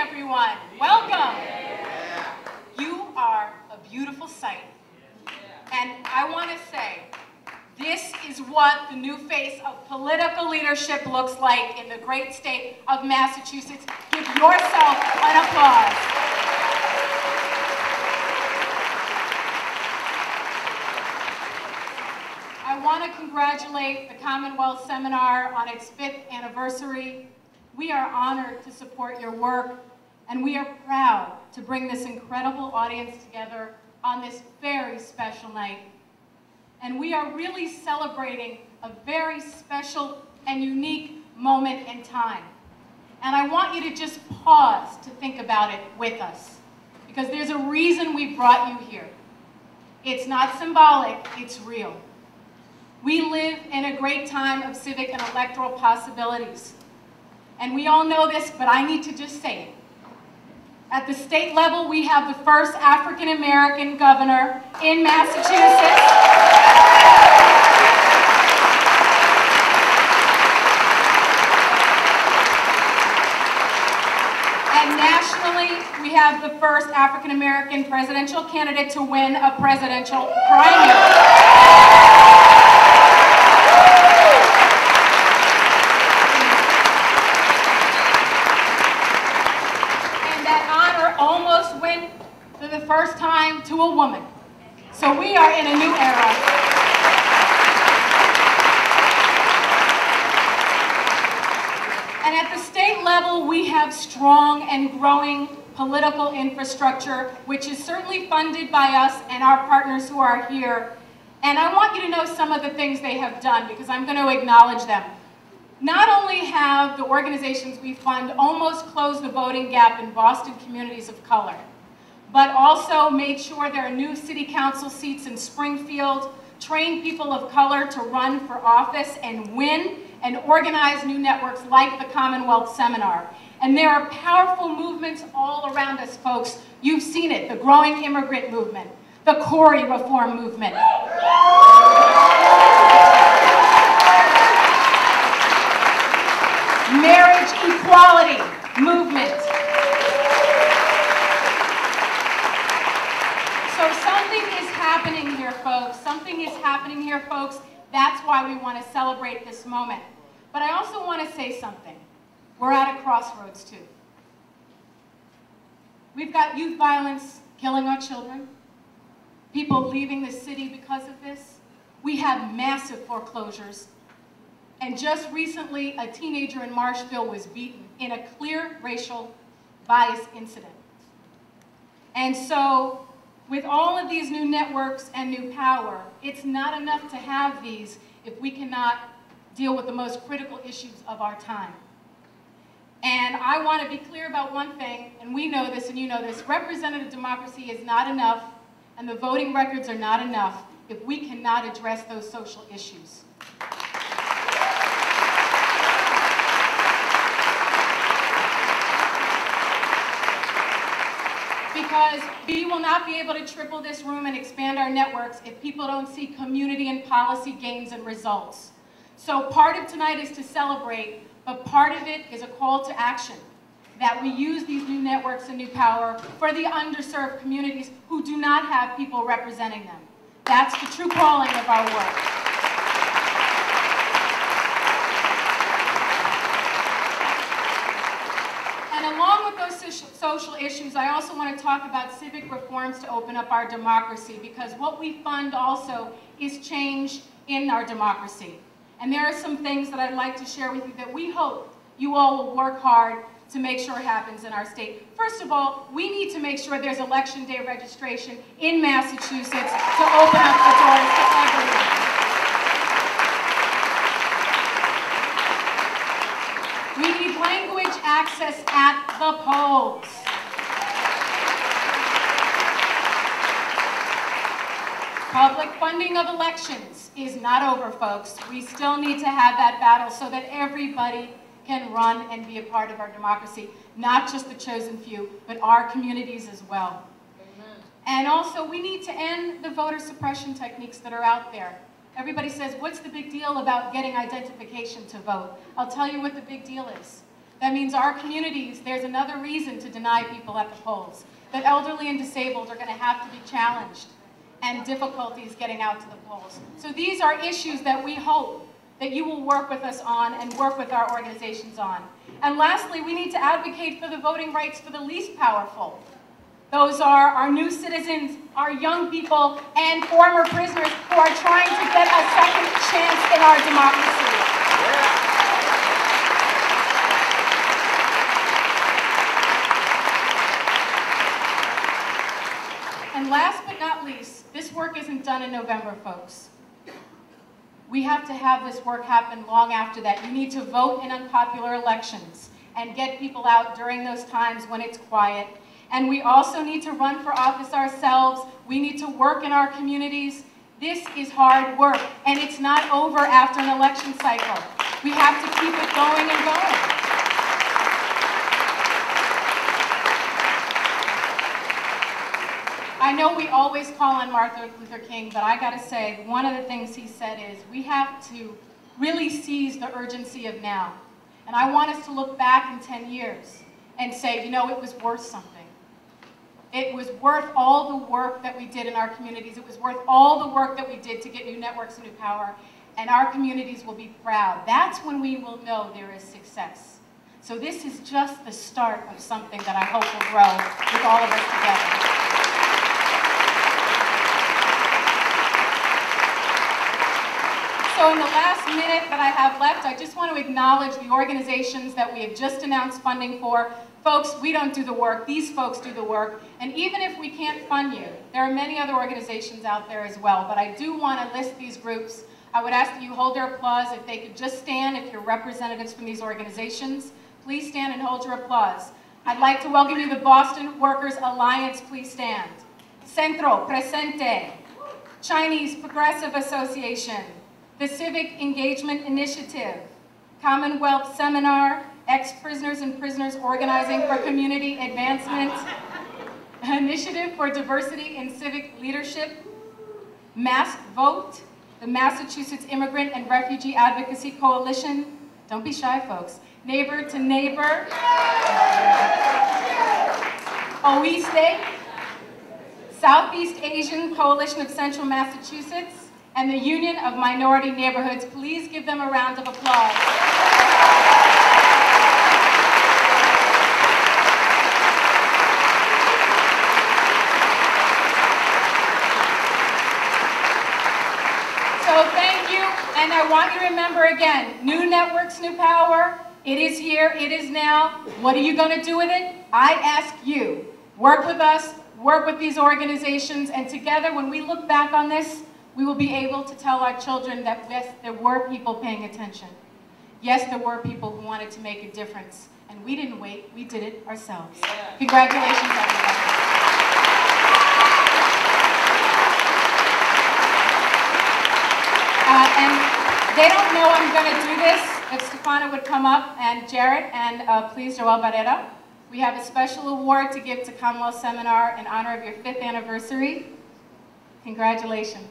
everyone. Welcome. You are a beautiful sight. And I want to say, this is what the new face of political leadership looks like in the great state of Massachusetts. Give yourself an applause. I want to congratulate the Commonwealth Seminar on its 5th anniversary. We are honored to support your work, and we are proud to bring this incredible audience together on this very special night. And we are really celebrating a very special and unique moment in time. And I want you to just pause to think about it with us, because there's a reason we brought you here. It's not symbolic, it's real. We live in a great time of civic and electoral possibilities. And we all know this, but I need to just say it. At the state level, we have the first African-American governor in Massachusetts. And nationally, we have the first African-American presidential candidate to win a presidential primary. Almost went for the first time to a woman. So we are in a new era. And at the state level, we have strong and growing political infrastructure, which is certainly funded by us and our partners who are here. And I want you to know some of the things they have done, because I'm going to acknowledge them. Not only have the organizations we fund almost closed the voting gap in Boston communities of color, but also made sure there are new city council seats in Springfield, train people of color to run for office and win, and organize new networks like the Commonwealth Seminar. And there are powerful movements all around us, folks. You've seen it, the growing immigrant movement, the Corey reform movement. Marriage equality movement. So something is happening here, folks. Something is happening here, folks. That's why we want to celebrate this moment. But I also want to say something. We're at a crossroads, too. We've got youth violence killing our children, people leaving the city because of this. We have massive foreclosures. And just recently, a teenager in Marshville was beaten in a clear racial bias incident. And so, with all of these new networks and new power, it's not enough to have these if we cannot deal with the most critical issues of our time. And I want to be clear about one thing, and we know this and you know this, representative democracy is not enough, and the voting records are not enough if we cannot address those social issues. Because we will not be able to triple this room and expand our networks if people don't see community and policy gains and results. So part of tonight is to celebrate, but part of it is a call to action, that we use these new networks and new power for the underserved communities who do not have people representing them. That's the true calling of our work. And along with those social issues, I also want to talk about civic reforms to open up our democracy, because what we fund also is change in our democracy. And there are some things that I'd like to share with you that we hope you all will work hard to make sure happens in our state. First of all, we need to make sure there's election day registration in Massachusetts to open up the doors to everyone. We need language access at the polls. Public funding of elections is not over, folks. We still need to have that battle so that everybody can run and be a part of our democracy, not just the chosen few, but our communities as well. Amen. And also, we need to end the voter suppression techniques that are out there. Everybody says, what's the big deal about getting identification to vote? I'll tell you what the big deal is. That means our communities, there's another reason to deny people at the polls. That elderly and disabled are going to have to be challenged and difficulties getting out to the polls. So these are issues that we hope that you will work with us on and work with our organizations on. And lastly, we need to advocate for the voting rights for the least powerful. Those are our new citizens, our young people, and former prisoners who are trying to get a second chance in our democracy. And last but not least, this work isn't done in November, folks. We have to have this work happen long after that. You need to vote in unpopular elections and get people out during those times when it's quiet. And we also need to run for office ourselves. We need to work in our communities. This is hard work, and it's not over after an election cycle. We have to keep it going and going. I know we always call on Martin Luther King, but I gotta say, one of the things he said is we have to really seize the urgency of now. And I want us to look back in 10 years and say, you know, it was worth something. It was worth all the work that we did in our communities. It was worth all the work that we did to get new networks and new power. And our communities will be proud. That's when we will know there is success. So this is just the start of something that I hope will grow with all of us together. So in the last minute that I have left, I just want to acknowledge the organizations that we have just announced funding for. Folks, we don't do the work. These folks do the work. And even if we can't fund you, there are many other organizations out there as well. But I do want to list these groups. I would ask that you hold their applause. If they could just stand, if you're representatives from these organizations, please stand and hold your applause. I'd like to welcome you to the Boston Workers Alliance. Please stand. Centro Presente. Chinese Progressive Association. The Civic Engagement Initiative. Commonwealth Seminar. Ex-Prisoners and Prisoners Organizing for Community Advancement, Initiative for Diversity in Civic Leadership, Mass Vote, the Massachusetts Immigrant and Refugee Advocacy Coalition, don't be shy folks, Neighbor to Neighbor, OISTE, Southeast Asian Coalition of Central Massachusetts, and the Union of Minority Neighborhoods. Please give them a round of applause. So thank you, and I want you to remember again, new networks, new power. It is here, it is now. What are you going to do with it? I ask you, work with us, work with these organizations, and together when we look back on this, we will be able to tell our children that yes, there were people paying attention. Yes, there were people who wanted to make a difference, and we didn't wait, we did it ourselves. Yeah. Congratulations, everybody. And they don't know I'm going to do this. If Stefana would come up, and Jarrett, and please, Joel Barrera. We have a special award to give to Commonwealth Seminar in honor of your 5th anniversary. Congratulations.